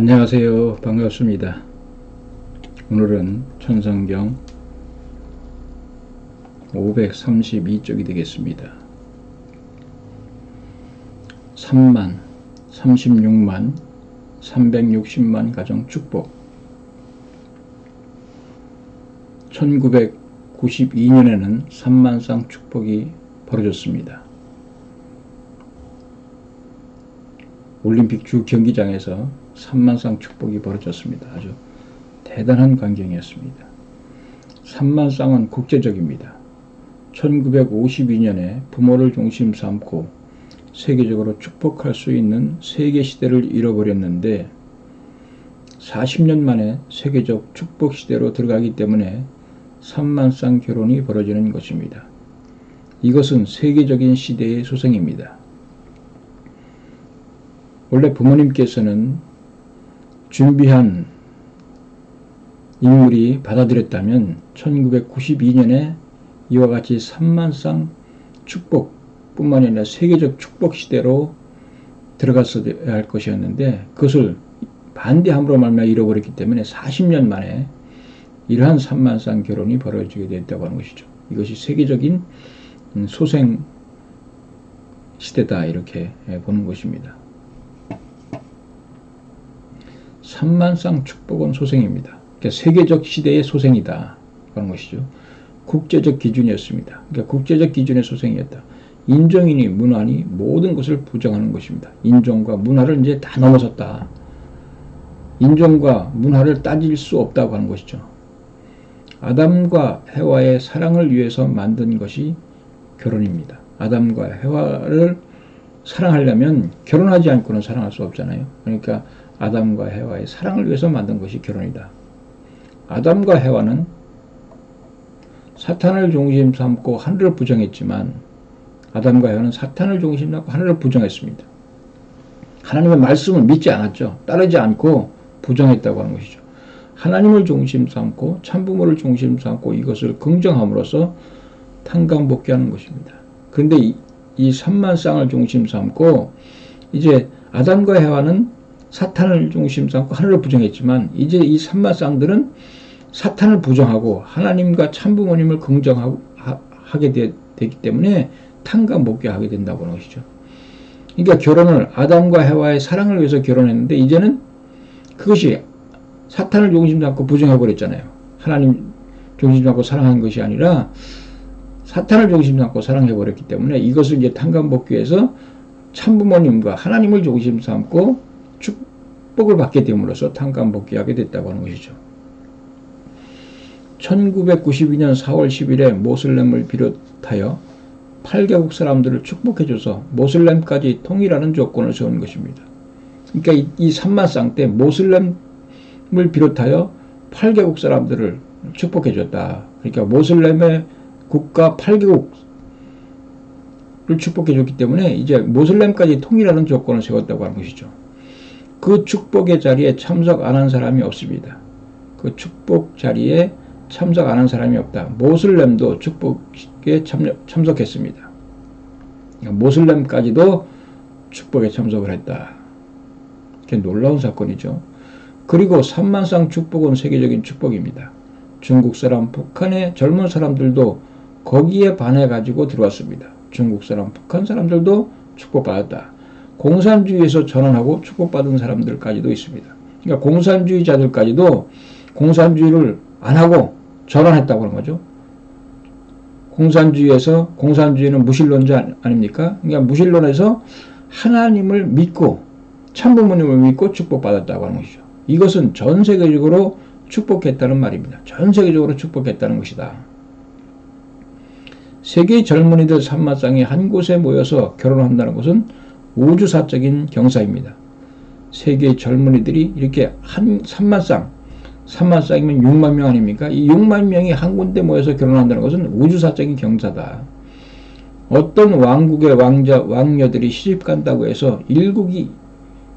안녕하세요. 반갑습니다. 오늘은 천성경 532쪽이 되겠습니다. 3만, 36만, 360만 가정 축복. 1992년에는 3만 쌍 축복이 벌어졌습니다. 올림픽 주 경기장에서 3만 쌍 축복이 벌어졌습니다. 아주 대단한 광경이었습니다. 3만 쌍은 국제적입니다. 1952년에 부모를 중심 삼고 세계적으로 축복할 수 있는 세계 시대를 잃어버렸는데 40년 만에 세계적 축복 시대로 들어가기 때문에 3만 쌍 결혼이 벌어지는 것입니다. 이것은 세계적인 시대의 소생입니다. 원래 부모님께서는 준비한 인물이 받아들였다면 1992년에 이와 같이 3만 쌍 축복 뿐만 아니라 세계적 축복 시대로 들어갔어야 할 것이었는데 그것을 반대함으로 말미암아 잃어버렸기 때문에 40년 만에 이러한 3만 쌍 결혼이 벌어지게 됐다고 하는 것이죠. 이것이 세계적인 소생 시대다 이렇게 보는 것입니다. 3만 쌍 축복은 소생입니다. 그러니까 세계적 시대의 소생이다 하는 것이죠. 국제적 기준이었습니다. 그러니까 국제적 기준의 소생이었다. 인종이니 문화니 모든 것을 부정하는 것입니다. 인종과 문화를 이제 다 넘어섰다. 인종과 문화를 따질 수 없다고 하는 것이죠. 아담과 해와의 사랑을 위해서 만든 것이 결혼입니다. 아담과 해와를 사랑하려면 결혼하지 않고는 사랑할 수 없잖아요. 그러니까 아담과 해와의 사랑을 위해서 만든 것이 결혼이다. 아담과 해와는 사탄을 중심 삼고 하늘을 부정했지만 아담과 해와는 사탄을 중심 삼고 하늘을 부정했습니다. 하나님의 말씀을 믿지 않았죠. 따르지 않고 부정했다고 하는 것이죠. 하나님을 중심 삼고 참부모를 중심 삼고 이것을 긍정함으로써 탕감복귀하는 것입니다. 그런데 이 3만 쌍을 중심 삼고 이제 아담과 해와는 사탄을 중심 삼고 하늘을 부정했지만 이제 이 3만 쌍들은 사탄을 부정하고 하나님과 참부모님을 긍정하게 되기 때문에 탕감복귀하게 된다고 하는 것이죠. 그러니까 결혼을 아담과 해와의 사랑을 위해서 결혼했는데 이제는 그것이 사탄을 중심 삼고 부정해버렸잖아요. 하나님 중심 삼고 사랑한 것이 아니라 사탄을 중심 삼고 사랑해버렸기 때문에 이것을 이제 탕감복귀해서 참부모님과 하나님을 중심 삼고 축복을 받게 됨으로써 탕감복귀하게 됐다고 하는 것이죠. 1992년 4월 10일에 모슬렘을 비롯하여 8개국 사람들을 축복해줘서 모슬렘까지 통일하는 조건을 세운 것입니다. 그러니까 이 3만 쌍 때 모슬렘을 비롯하여 8개국 사람들을 축복해줬다. 그러니까 모슬렘의 국가 8개국을 축복해줬기 때문에 이제 모슬렘까지 통일하는 조건을 세웠다고 하는 것이죠. 그 축복의 자리에 참석 안 한 사람이 없습니다. 그 축복 자리에 참석 안 한 사람이 없다. 모슬렘도 축복에 참석했습니다. 모슬렘까지도 축복에 참석을 했다. 이게 놀라운 사건이죠. 그리고 3만 쌍 축복은 세계적인 축복입니다. 중국 사람, 북한의 젊은 사람들도 거기에 반해가지고 들어왔습니다. 중국 사람, 북한 사람들도 축복받았다. 공산주의에서 전환하고 축복받은 사람들까지도 있습니다. 그러니까 공산주의자들까지도 공산주의를 안 하고 전환했다고 하는 거죠. 공산주의는 무신론자 아닙니까? 그러니까 무신론에서 하나님을 믿고 참부모님을 믿고 축복받았다고 하는 것이죠. 이것은 전 세계적으로 축복했다는 말입니다. 전 세계적으로 축복했다는 것이다. 세계 젊은이들 3만 쌍이 한 곳에 모여서 결혼한다는 것은 우주사적인 경사입니다. 세계 젊은이들이 이렇게 3만 쌍이면 6만 명 아닙니까? 이 6만 명이 한 군데 모여서 결혼한다는 것은 우주사적인 경사다. 어떤 왕국의 왕녀들이 시집 간다고 해서 일국이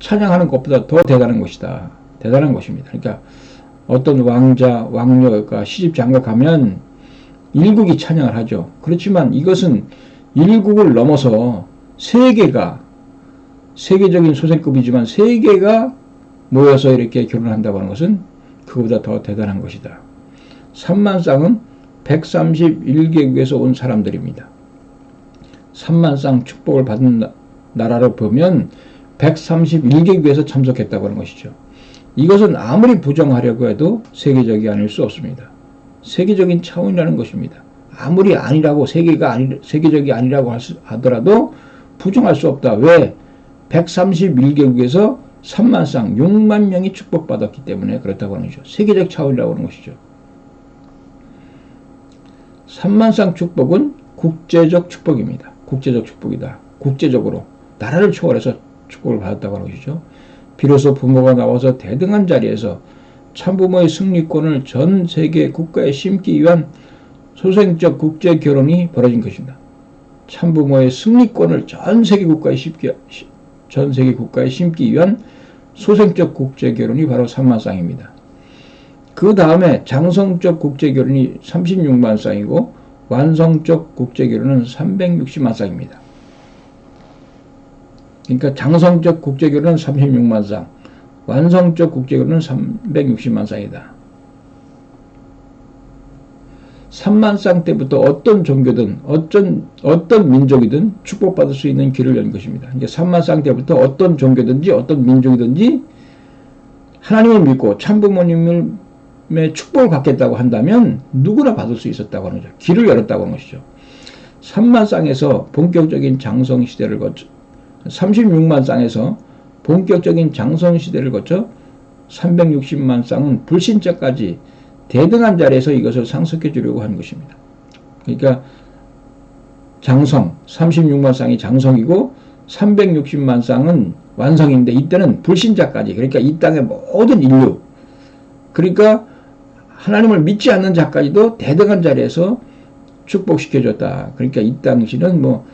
찬양하는 것보다 더 대단한 것이다. 대단한 것입니다. 그러니까 어떤 왕녀가 시집 장가가면 일국이 찬양을 하죠. 그렇지만 이것은 일국을 넘어서 세계적인 소생급이지만 세계가 모여서 이렇게 결혼한다고 하는 것은 그보다 더 대단한 것이다. 3만 쌍은 131개국에서 온 사람들입니다. 3만 쌍 축복을 받은 나라를 보면 131개국에서 참석했다고 하는 것이죠. 이것은 아무리 부정하려고 해도 세계적이 아닐 수 없습니다. 세계적인 차원이라는 것입니다. 아무리 아니라고 세계적이 아니라고 하더라도 부정할 수 없다. 왜? 131개국에서 3만 쌍, 6만 명이 축복받았기 때문에 그렇다고 하는 것이죠. 세계적 차원이라고 하는 것이죠. 3만 쌍 축복은 국제적 축복입니다. 국제적 축복이다. 국제적으로 나라를 초월해서 축복을 받았다고 하는 것이죠. 비로소 부모가 나와서 대등한 자리에서 참부모의 승리권을 전 세계 국가에 심기 위한 소생적 국제 결혼이 벌어진 것입니다. 참부모의 승리권을 전 세계 국가에 심기 위한 소생적 국제 결혼이 바로 3만 쌍입니다. 그 다음에 장성적 국제 결혼이 36만 쌍이고 완성적 국제 결혼은 360만 쌍입니다. 그러니까 장성적 국제 결혼은 36만 쌍, 완성적 국제 결혼은 360만 쌍이다. 3만 쌍 때부터 어떤 종교든 어떤 민족이든 축복받을 수 있는 길을 연 것입니다. 그러니까 3만 쌍 때부터 어떤 종교든지 어떤 민족이든지 하나님을 믿고 참부모님의 축복을 받겠다고 한다면 누구나 받을 수 있었다고 하는 거죠. 길을 열었다고 하는 것이죠. 3만 쌍에서 본격적인 장성 시대를 거쳐 36만 쌍에서 본격적인 장성 시대를 거쳐 360만 쌍은 불신자까지 대등한 자리에서 이것을 상속해 주려고 하는 것입니다. 그러니까 장성 36만 쌍이 장성이고 360만 쌍은 완성인데 이때는 불신자까지, 그러니까 이 땅의 모든 인류, 그러니까 하나님을 믿지 않는 자까지도 대등한 자리에서 축복시켜줬다. 그러니까 이 당시는 뭐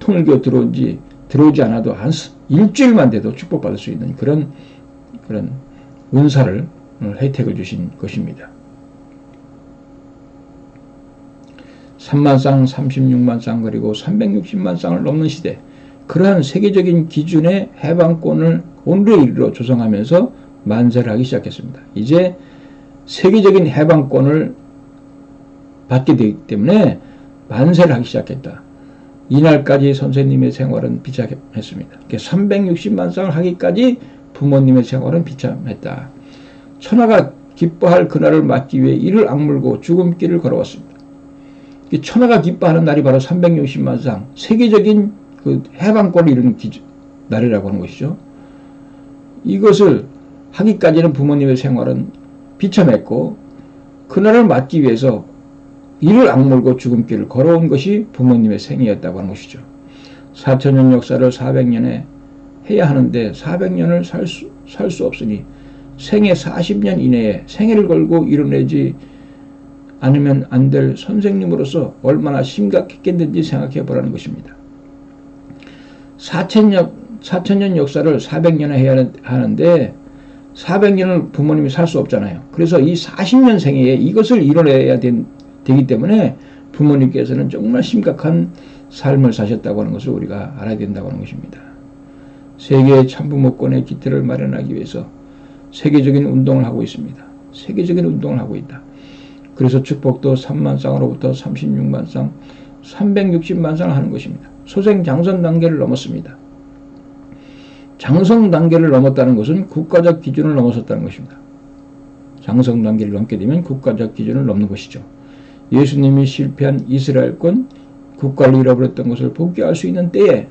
통일교 들어오지 않아도 한 일주일만 돼도 축복받을 수 있는 그런 은사를 혜택을 주신 것입니다. 3만 쌍, 36만 쌍, 그리고 360만 쌍을 넘는 시대, 그러한 세계적인 기준의 해방권을 온누에 이르러 조성하면서 만세를 하기 시작했습니다. 이제 세계적인 해방권을 받게 되기 때문에 만세를 하기 시작했다. 이날까지 선생님의 생활은 비참했습니다. 360만 쌍을 하기까지 부모님의 생활은 비참했다. 천하가 기뻐할 그날을 맞기 위해 이를 악물고 죽음길을 걸어왔습니다. 천하가 기뻐하는 날이 바로 360만 쌍, 세계적인 그 해방권을 이루는 날이라고 하는 것이죠. 이것을 하기까지는 부모님의 생활은 비참했고 그날을 맞기 위해서 이를 악물고 죽음길을 걸어온 것이 부모님의 생이었다고 하는 것이죠. 4천년 역사를 400년에 해야 하는데 400년을 살 수 없으니 생애 40년 이내에 생애를 걸고 이뤄내지 않으면 안 될 선생님으로서 얼마나 심각했겠는지 생각해 보라는 것입니다. 4천년 역사를 400년에 해야 하는데 400년을 부모님이 살 수 없잖아요. 그래서 이 40년 생애에 이것을 이뤄내야 되기 때문에 부모님께서는 정말 심각한 삶을 사셨다고 하는 것을 우리가 알아야 된다고 하는 것입니다. 세계의 참부모권의 기틀을 마련하기 위해서 세계적인 운동을 하고 있습니다. 세계적인 운동을 하고 있다. 그래서 축복도 3만 쌍으로부터 36만 쌍, 360만 쌍을 하는 것입니다. 소생 장선 단계를 넘었습니다. 장성 단계를 넘었다는 것은 국가적 기준을 넘어섰다는 것입니다. 장성 단계를 넘게 되면 국가적 기준을 넘는 것이죠. 예수님이 실패한 이스라엘권, 국가를 잃어버렸던 것을 복귀할 수 있는 때에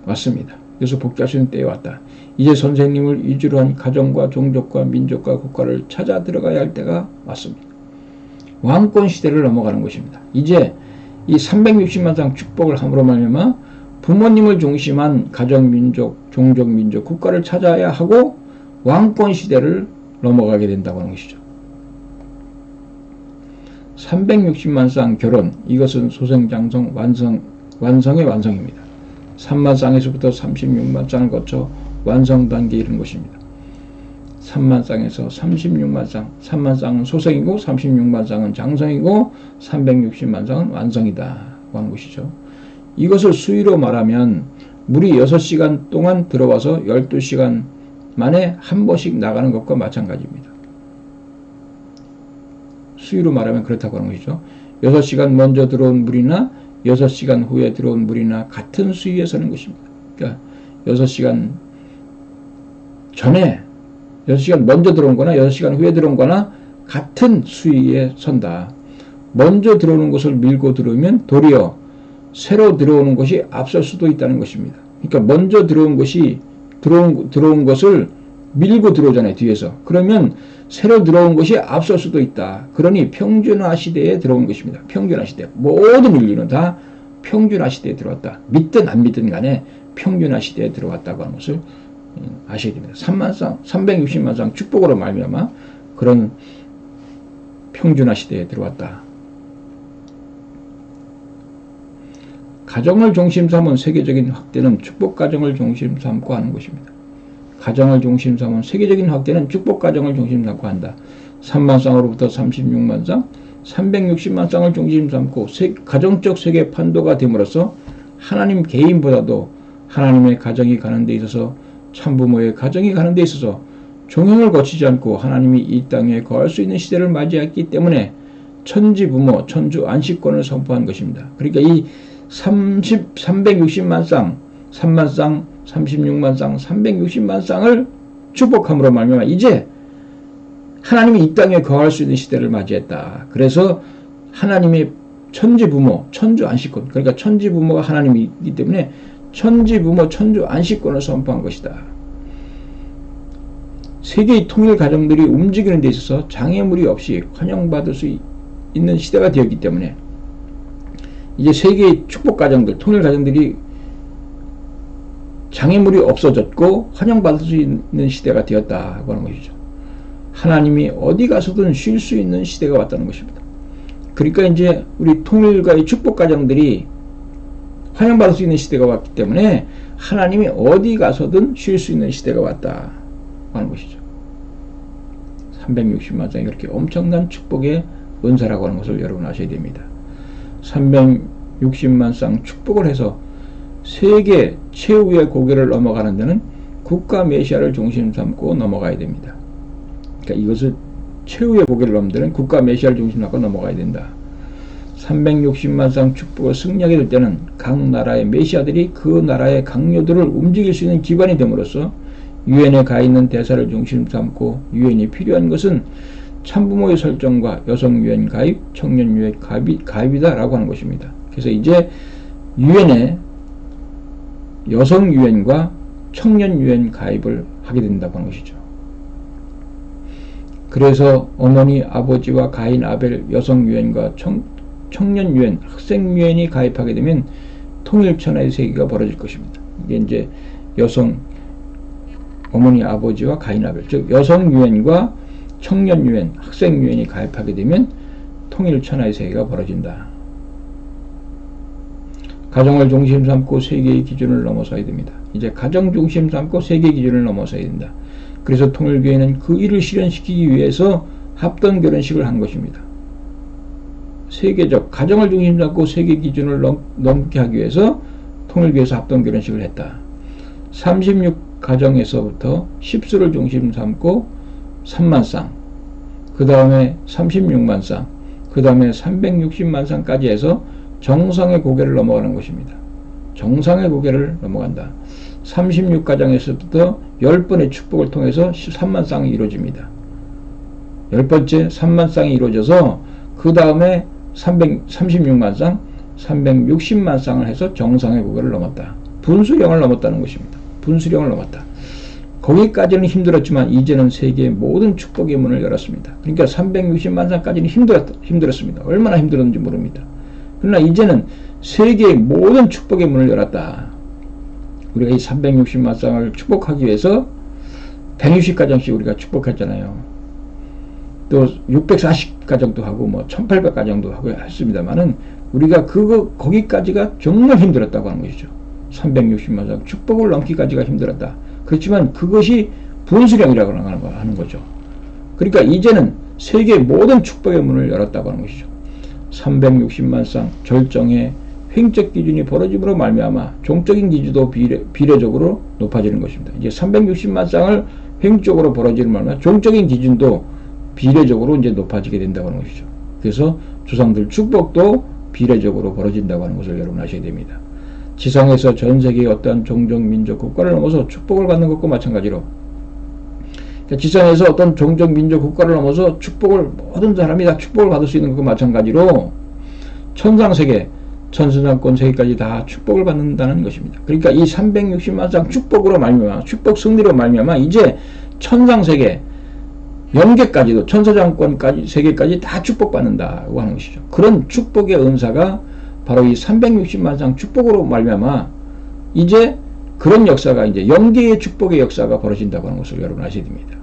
왔습니다. 그래서 복귀할 수 있는 때에 왔다. 이제 선생님을 위주로 한 가정과 종족과 민족과 국가를 찾아 들어가야 할 때가 왔습니다. 왕권 시대를 넘어가는 것입니다. 이제 이 360만 쌍 축복을 함으로 말미암아 부모님을 중심한 가정, 민족, 종족, 민족, 국가를 찾아야 하고 왕권 시대를 넘어가게 된다고 하는 것이죠. 360만 쌍 결혼, 이것은 소생장성 완성의 완성입니다. 3만 쌍에서부터 36만 쌍을 거쳐 완성 단계에 이르는 것입니다. 3만 쌍에서 36만 쌍, 3만 쌍은 소생이고 36만 쌍은 장성이고 360만 쌍은 완성이다 하는 것이죠. 이것을 수위로 말하면 물이 6시간 동안 들어와서 12시간 만에 한 번씩 나가는 것과 마찬가지입니다. 수위로 말하면 그렇다고 하는 것이죠. 6시간 먼저 들어온 물이나 6시간 후에 들어온 물이나 같은 수위에 서는 것입니다. 그러니까 6시간 전에 6시간 먼저 들어온 거나 6시간 후에 들어온 거나 같은 수위에 선다. 먼저 들어오는 것을 밀고 들어오면 도리어 새로 들어오는 것이 앞설 수도 있다는 것입니다. 그러니까 먼저 들어온 것이 들어온 것을 밀고 들어오잖아요. 뒤에서. 그러면 새로 들어온 것이 앞설 수도 있다. 그러니 평준화 시대에 들어온 것입니다. 평준화 시대. 모든 인류는 다 평준화 시대에 들어왔다. 믿든 안 믿든 간에 평준화 시대에 들어왔다고 하는 것을 아셔야 됩니다. 360만 쌍 축복으로 말미암아 그런 평준화 시대에 들어왔다. 가정을 중심 삼은 세계적인 확대는 축복 가정을 중심 삼고 하는 것입니다. 가정을 중심 삼은 세계적인 확대는 축복 가정을 중심 삼고 한다. 3만 쌍으로부터 36만 쌍, 360만 쌍을 중심 삼고 가정적 세계 판도가 됨으로써 하나님 개인보다도 하나님의 가정이 가는 데 있어서 참부모의 가정이 가는 데 있어서 종형을 거치지 않고 하나님이 이 땅에 거할 수 있는 시대를 맞이했기 때문에 천지부모, 천주 안식권을 선포한 것입니다. 그러니까 이 360만 쌍, 3만 쌍, 36만 쌍, 360만 쌍을 축복함으로 말미암아 이제 하나님이 이 땅에 거할 수 있는 시대를 맞이했다. 그래서 하나님의 천지부모, 천주 안식권, 그러니까 천지부모가 하나님이기 때문에 천지부모, 천주 안식권을 선포한 것이다. 세계의 통일 가정들이 움직이는 데 있어서 장애물이 없이 환영받을 수 있는 시대가 되었기 때문에 이제 세계의 축복 가정들, 통일 가정들이 장애물이 없어졌고 환영받을 수 있는 시대가 되었다고 하는 것이죠. 하나님이 어디 가서든 쉴 수 있는 시대가 왔다는 것입니다. 그러니까 이제 우리 통일가의 축복 가정들이 환영받을 수 있는 시대가 왔기 때문에 하나님이 어디 가서든 쉴 수 있는 시대가 왔다 하는 것이죠. 360만 쌍이 그렇게 엄청난 축복의 은사라고 하는 것을 여러분 아셔야 됩니다. 360만 쌍 축복을 해서 세계 최후의 고개를 넘어가는 데는 국가 메시아를 중심 삼고 넘어가야 됩니다. 그러니까 이것을 최후의 고개를 넘는 데는 국가 메시아를 중심 삼고 넘어가야 된다. 360만 쌍 축복을 승리하게 될 때는 각 나라의 메시아들이 그 나라의 강요들을 움직일 수 있는 기반이 됨으로써 유엔에 가 있는 대사를 중심 삼고 유엔이 필요한 것은 참부모의 설정과 여성 유엔 가입, 청년 유엔 가입이다 라고 하는 것입니다. 그래서 이제 유엔에 여성 유엔과 청년 유엔 가입을 하게 된다고 하는 것이죠. 그래서 어머니, 아버지와 가인, 아벨, 여성 유엔과 청년 유엔, 학생 유엔이 가입하게 되면 통일천하의 세계가 벌어질 것입니다. 이게 이제 어머니, 아버지와 가인, 아벨, 즉 여성 유엔과 청년 유엔, 학생 유엔이 가입하게 되면 통일천하의 세계가 벌어진다. 가정을 중심 삼고 세계의 기준을 넘어서야 됩니다. 이제 가정 중심 삼고 세계 기준을 넘어서야 된다. 그래서 통일교회는 그 일을 실현시키기 위해서 합동 결혼식을 한 것입니다. 세계적 가정을 중심 삼고 세계 기준을 넘게 하기 위해서 통일교회에서 합동 결혼식을 했다. 36가정에서부터 10수를 중심 삼고 3만 쌍, 그 다음에 36만 쌍, 그 다음에 360만 쌍까지 해서 정상의 고개를 넘어가는 것입니다. 정상의 고개를 넘어간다. 36가정에서부터 10번의 축복을 통해서 13만 쌍이 이루어집니다. 10번째 3만 쌍이 이루어져서 그 다음에 36만 쌍, 360만 쌍을 해서 정상의 고개를 넘었다. 분수령을 넘었다는 것입니다. 분수령을 넘었다. 거기까지는 힘들었지만 이제는 세계의 모든 축복의 문을 열었습니다. 그러니까 360만 쌍까지는 힘들었습니다. 얼마나 힘들었는지 모릅니다. 그러나 이제는 세계의 모든 축복의 문을 열었다. 우리가 이 360만 쌍을 축복하기 위해서 160가정씩 우리가 축복했잖아요. 또 640가정도 하고 뭐 1800가정도 하고 했습니다만은 우리가 거기까지가 정말 힘들었다고 하는 것이죠. 360만 쌍 축복을 넘기까지가 힘들었다. 그렇지만 그것이 분수령이라고 하는 거죠. 그러니까 이제는 세계의 모든 축복의 문을 열었다고 하는 것이죠. 360만 쌍 절정의 횡적 기준이 벌어짐으로 말미암아 종적인 기준도 비례적으로 높아지는 것입니다. 이제 360만 쌍을 횡적으로 벌어지는 말미암아 종적인 기준도 비례적으로 이제 높아지게 된다고 하는 것이죠. 그래서 조상들 축복도 비례적으로 벌어진다고 하는 것을 여러분 아셔야 됩니다. 지상에서 전 세계의 어떠한 종족, 민족, 국가를 넘어서 축복을 받는 것과 마찬가지로 지상에서 어떤 종족, 민족, 국가를 넘어서 축복을 모든 사람이 다 축복을 받을 수 있는 것과 마찬가지로 천상세계, 천수장권 세계까지 다 축복을 받는다는 것입니다. 그러니까 이 360만 쌍 축복으로 말미암아 축복 승리로 말미암아 이제 천상세계, 영계까지도 천사장권까지 세계까지 다 축복받는다고 하는 것이죠. 그런 축복의 은사가 바로 이 360만 쌍 축복으로 말미암아 이제 그런 역사가 이제 영계의 축복의 역사가 벌어진다고 하는 것을 여러분 아셔야 됩니다.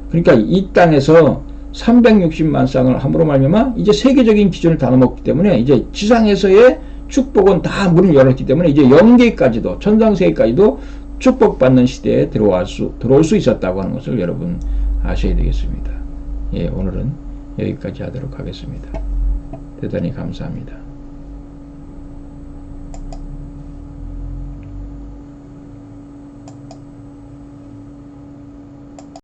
그러니까 이 땅에서 360만 쌍을 함으로 말미암아 이제 세계적인 기준을 다 넘었기 때문에 이제 지상에서의 축복은 다 문을 열었기 때문에 이제 영계까지도 천상세계까지도 축복받는 시대에 들어올 수 있었다고 하는 것을 여러분 아셔야 되겠습니다. 예, 오늘은 여기까지 하도록 하겠습니다. 대단히 감사합니다.